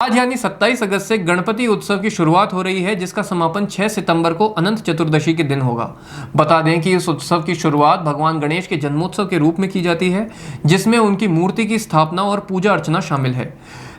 आज यानी 27 अगस्त से गणपति उत्सव की शुरुआत हो रही है, जिसका समापन 6 सितंबर को अनंत चतुर्दशी के दिन होगा। बता दें कि इस उत्सव की शुरुआत भगवान गणेश के जन्मोत्सव के रूप में की जाती है, जिसमें उनकी मूर्ति की स्थापना और पूजा अर्चना शामिल है।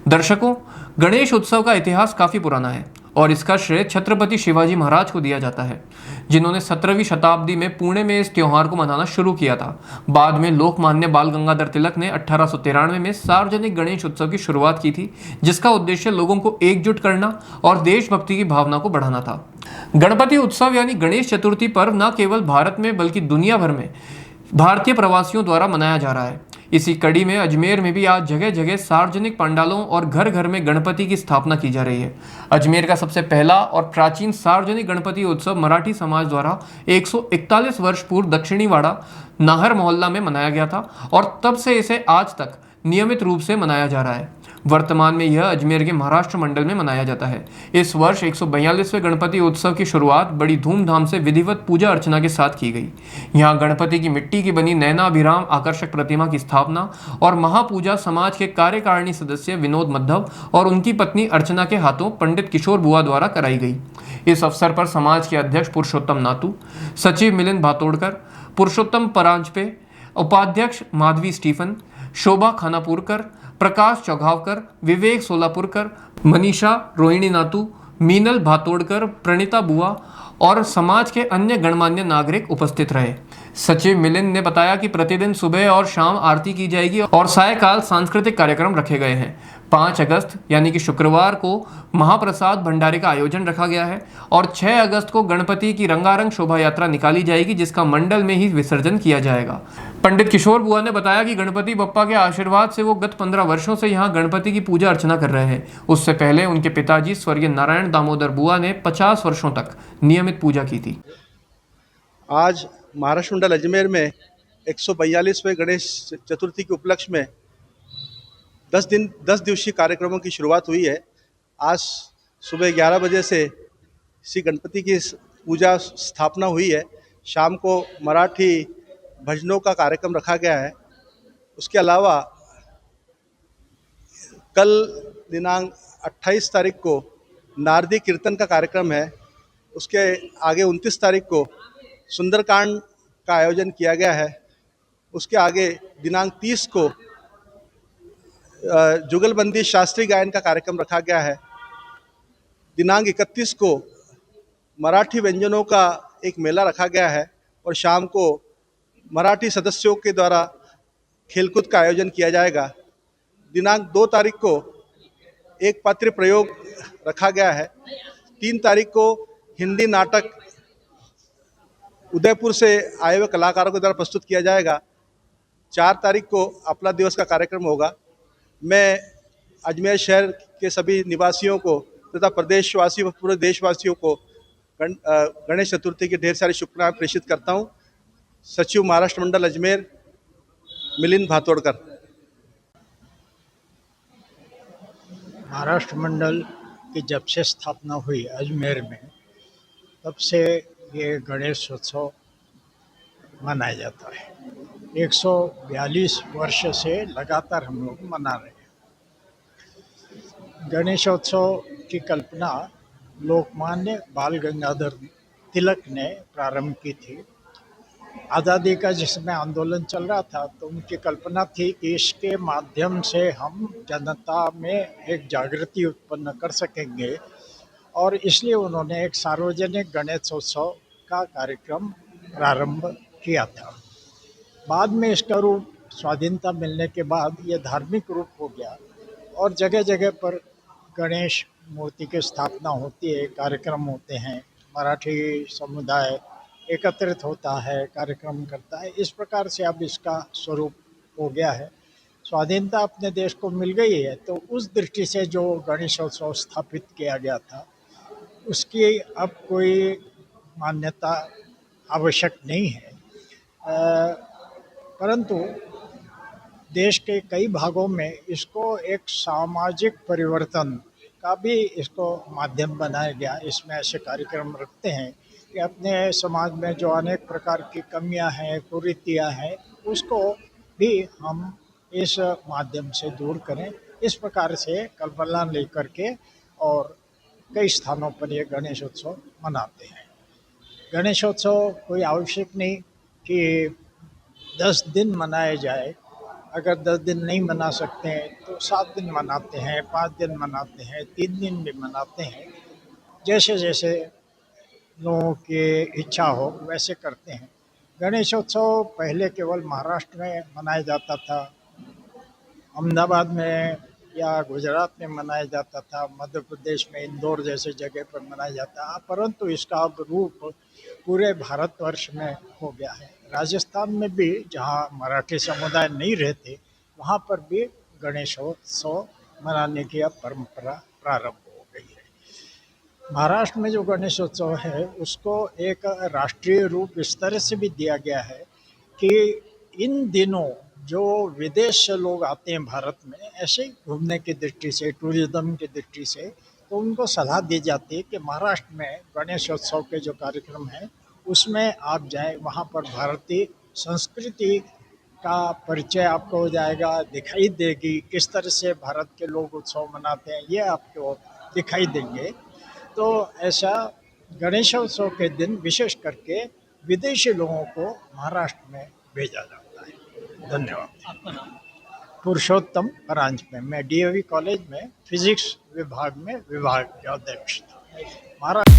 दर्शकों, गणेश उत्सव का इतिहास काफी पुराना है और इसका श्रेय छत्रपति शिवाजी महाराज को दिया जाता है, जिन्होंने 17वीं शताब्दी में पुणे में इस त्योहार को मनाना शुरू किया था। बाद में लोकमान्य बाल गंगाधर तिलक ने 1893 में सार्वजनिक गणेश उत्सव की शुरुआत की थी, जिसका उद्देश्य लोगों को एकजुट करना और देशभक्ति की भावना को बढ़ाना था। गणपति उत्सव यानी गणेश चतुर्थी पर्व न केवल भारत में बल्कि दुनिया भर में भारतीय प्रवासियों द्वारा मनाया जा रहा है। इसी कड़ी में अजमेर में भी आज जगह जगह सार्वजनिक पंडालों और घर घर में गणपति की स्थापना की जा रही है। अजमेर का सबसे पहला और प्राचीन सार्वजनिक गणपति उत्सव मराठी समाज द्वारा 141 वर्ष पूर्व दक्षिणीवाड़ा नाहर मोहल्ला में मनाया गया था और तब से इसे आज तक नियमित रूप से मनाया जा रहा है। वर्तमान में यह अजमेर के महाराष्ट्र मंडल में मनाया जाता है। इस वर्ष 142वें गणपति उत्सव की शुरुआत बड़ी धूमधाम से विधिवत पूजा अर्चना के साथ की गई। यहाँ गणपति की मिट्टी की बनी नैनाभिराम आकर्षक प्रतिमा की स्थापना और महापूजा समाज के कार्यकारिणी सदस्य विनोद मद्धव और उनकी पत्नी अर्चना के हाथों पंडित किशोर बुआ द्वारा कराई गई। इस अवसर पर समाज के अध्यक्ष पुरुषोत्तम नातू, सचिव मिलिंद भातोड़कर, पुरुषोत्तम परांजपे, उपाध्यक्ष माधवी स्टीफन, शोभा खानापुरकर, प्रकाश चौघावकर, विवेक सोलापुरकर, मनीषा रोहिणी नातू, मीनल भातोड़कर, प्रणीता बुआ और समाज के अन्य गणमान्य नागरिक उपस्थित रहे। सचिव मिलिंद ने बताया कि प्रतिदिन सुबह और शाम आरती की जाएगी और सायकाल सांस्कृतिक कार्यक्रम रखे गए हैं। 5 अगस्त यानी कि शुक्रवार को महाप्रसाद भंडारे का आयोजन रखा गया है और 6 अगस्त को गणपति की रंगारंग शोभा यात्रा निकाली जाएगी, जिसका मंडल में ही विसर्जन किया जाएगा। पंडित किशोर बुआ ने बताया कि गणपति बप्पा के आशीर्वाद से वो गत 15 वर्षों से यहाँ गणपति की पूजा अर्चना कर रहे हैं। उससे पहले उनके पिताजी स्वर्गीय नारायण दामोदर बुआ ने 50 वर्षों तक नियमित पूजा की थी। आज महाराष्ट्र मंडल अजमेर में 142वें गणेश चतुर्थी के उपलक्ष्य में 10 दिवसीय कार्यक्रमों की शुरुआत हुई है। आज सुबह 11 बजे से श्री गणपति की पूजा स्थापना हुई है। शाम को मराठी भजनों का कार्यक्रम रखा गया है। उसके अलावा कल दिनांक 28 तारीख को नारदी कीर्तन का कार्यक्रम है। उसके आगे 29 तारीख को सुंदरकांड का आयोजन किया गया है। उसके आगे दिनांक 30 को जुगलबंदी शास्त्रीय गायन का कार्यक्रम रखा गया है। दिनांक 31 को मराठी व्यंजनों का एक मेला रखा गया है और शाम को मराठी सदस्यों के द्वारा खेलकूद का आयोजन किया जाएगा। दिनांक 2 तारीख को एक पात्र प्रयोग रखा गया है। 3 तारीख को हिंदी नाटक उदयपुर से आए हुए कलाकारों के द्वारा प्रस्तुत किया जाएगा। 4 तारीख को अपना दिवस का कार्यक्रम होगा। मैं अजमेर शहर के सभी निवासियों को तथा प्रदेशवासियों व पूरे देशवासियों को गणेश चतुर्थी की ढेर सारी शुभकामनाएं प्रेषित करता हूं। सचिव महाराष्ट्र मंडल अजमेर मिलिंद भातोड़कर। महाराष्ट्र मंडल की जब से स्थापना हुई अजमेर में, तब से ये गणेश उत्सव मनाया जाता है। 142 वर्ष से लगातार हम लोग मना रहे हैं। गणेशोत्सव की कल्पना लोकमान्य बाल गंगाधर तिलक ने प्रारंभ की थी। आज़ादी का जिसमें आंदोलन चल रहा था, तो उनकी कल्पना थी कि इसके माध्यम से हम जनता में एक जागृति उत्पन्न कर सकेंगे और इसलिए उन्होंने एक सार्वजनिक गणेशोत्सव का कार्यक्रम प्रारंभ किया था। बाद में इसका रूप स्वाधीनता मिलने के बाद ये धार्मिक रूप हो गया और जगह जगह पर गणेश मूर्ति की स्थापना होती है, कार्यक्रम होते हैं, मराठी समुदाय एकत्रित होता है, कार्यक्रम करता है। इस प्रकार से अब इसका स्वरूप हो गया है। स्वाधीनता अपने देश को मिल गई है, तो उस दृष्टि से जो गणेशोत्सव स्थापित किया गया था, उसकी अब कोई मान्यता आवश्यक नहीं है। परंतु देश के कई भागों में इसको एक सामाजिक परिवर्तन का भी इसको माध्यम बनाया गया। इसमें ऐसे कार्यक्रम रखते हैं कि अपने समाज में जो अनेक प्रकार की कमियां हैं, कुरीतियां हैं, उसको भी हम इस माध्यम से दूर करें इस प्रकार से कल्पना लेकर के और कई स्थानों पर ये गणेशोत्सव मनाते हैं। गणेशोत्सव कोई आवश्यक नहीं कि 10 दिन मनाया जाए। अगर 10 दिन नहीं मना सकते हैं तो 7 दिन मनाते हैं, 5 दिन मनाते हैं, 3 दिन भी मनाते हैं। जैसे जैसे लोगों की इच्छा हो वैसे करते हैं। गणेशोत्सव पहले केवल महाराष्ट्र में मनाया जाता था, अहमदाबाद में या गुजरात में मनाया जाता था, मध्य प्रदेश में इंदौर जैसे जगह पर मनाया जाता है, परंतु इसका अब रूप पूरे भारतवर्ष में हो गया है। राजस्थान में भी, जहाँ मराठी समुदाय नहीं रहते, वहाँ पर भी गणेशोत्सव मनाने की अब परंपरा प्रारंभ हो गई है। महाराष्ट्र में जो गणेशोत्सव है उसको एक राष्ट्रीय रूप इस तरह से भी दिया गया है कि इन दिनों जो विदेश से लोग आते हैं भारत में ऐसे ही घूमने की दृष्टि से, टूरिज्म की दृष्टि से, तो उनको सलाह दी जाती है कि महाराष्ट्र में गणेशोत्सव के जो कार्यक्रम हैं उसमें आप जाएं। वहाँ पर भारतीय संस्कृति का परिचय आपको हो जाएगा, दिखाई देगी किस तरह से भारत के लोग उत्सव मनाते हैं, ये आपको दिखाई देंगे। तो ऐसा गणेशोत्सव के दिन विशेष करके विदेशी लोगों को महाराष्ट्र में भेजा जाता है। धन्यवाद। पुरुषोत्तम परांजपे, मैं डीएवी कॉलेज में फिजिक्स विभाग में विभाग के अध्यक्ष था। महाराष्ट्र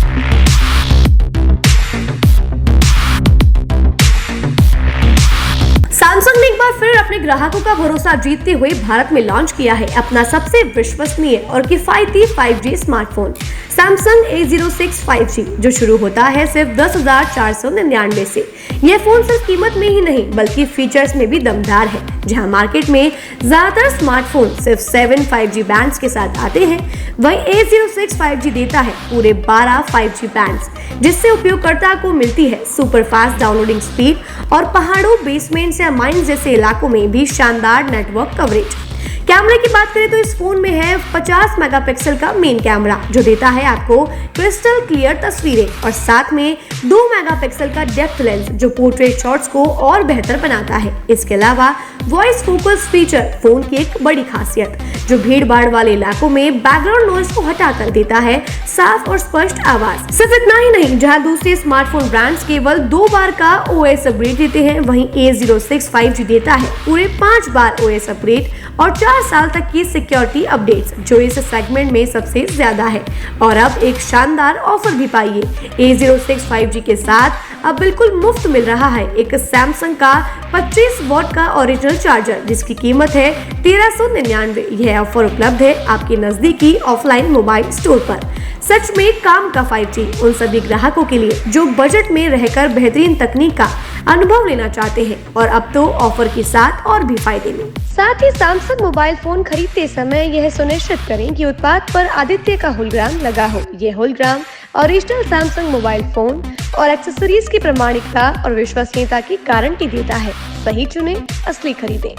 सैमसंग ने एक बार फिर अपने ग्राहकों का भरोसा जीतते हुए भारत में लॉन्च किया है अपना सबसे विश्वसनीय और किफायती 5G smartphone Samsung A06 5G, जो शुरू होता है सिर्फ 10,499 से। यह फोन सिर्फ कीमत में ही नहीं बल्कि फीचर्स में भी दमदार है। जहां मार्केट में ज्यादातर स्मार्टफोन सिर्फ 7 5G बैंड्स के साथ आते हैं, वहीं A06 5G देता है पूरे 12 5G बैंड्स, जिससे उपयोगकर्ता को मिलती है सुपर फास्ट डाउनलोडिंग स्पीड और पहाड़ों, बेसमेंट्स या माइंस जैसे इलाकों में भी शानदार नेटवर्क कवरेज। कैमरे की बात करें तो इस फोन में है 50 मेगापिक्सल का मेन कैमरा, जो देता है आपको क्रिस्टल क्लियर तस्वीरें, और साथ में 2 मेगापिक्सल का डेप्थ लेंस, जो पोर्ट्रेट शॉट्स को और बेहतर बनाता है। इसके अलावा वॉइस फोकस फीचर फोन की एक बड़ी खासियत, जो भीड़ भाड़ वाले इलाकों में बैकग्राउंड नॉइज को हटाकर देता है साफ और स्पष्ट आवाज। सिर्फ इतना ही नहीं, जहां दूसरे स्मार्टफोन ब्रांड्स केवल 2 बार का OS अपग्रेड देते हैं, वहीं A06 5G देता है पूरे 5 बार OS अपग्रेड और 4 साल तक की सिक्योरिटी अपडेट्स, जो इस सेगमेंट में सबसे ज्यादा है। और अब एक शानदार ऑफर भी पाइए। A06 5G के साथ अब बिल्कुल मुफ्त मिल रहा है एक सैमसंग का 25 वॉट का ओरिजिनल चार्जर, जिसकी कीमत है 1399। यह ऑफर उपलब्ध है आपके नजदीकी ऑफलाइन मोबाइल स्टोर पर। सच में काम का 5G उन सभी ग्राहकों के लिए जो बजट में रहकर बेहतरीन तकनीक का अनुभव लेना चाहते हैं, और अब तो ऑफर के साथ और भी फायदे में। साथ ही सैमसंग मोबाइल फोन खरीदते समय यह सुनिश्चित करें कि उत्पाद पर आदित्य का होलोग्राम लगा हो। यह hologram original Samsung mobile phone और एक्सेसरीज की प्रामाणिकता और विश्वसनीयता की गारंटी देता है। सही चुनें, असली खरीदें।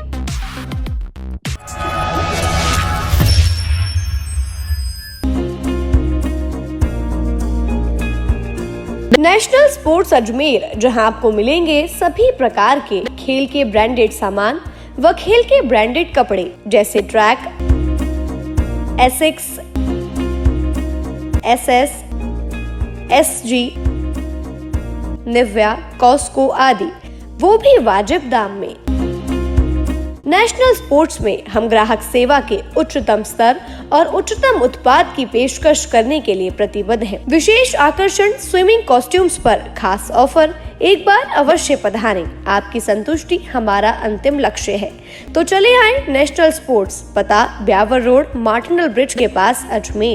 नेशनल स्पोर्ट्स अजमेर, जहां आपको मिलेंगे सभी प्रकार के खेल के ब्रांडेड सामान व खेल के ब्रांडेड कपड़े, जैसे track, Asics, SS, SG, Nivia, Cosco आदि, वो भी वाजिब दाम में। नेशनल स्पोर्ट्स में हम ग्राहक सेवा के उच्चतम स्तर और उच्चतम उत्पाद की पेशकश करने के लिए प्रतिबद्ध हैं। विशेष आकर्षण स्विमिंग कॉस्ट्यूम्स पर खास ऑफर, एक बार अवश्य पधारें। आपकी संतुष्टि हमारा अंतिम लक्ष्य है। तो चले आए नेशनल स्पोर्ट्स, पता ब्यावर रोड, मार्टिनल ब्रिज के पास, अजमेर।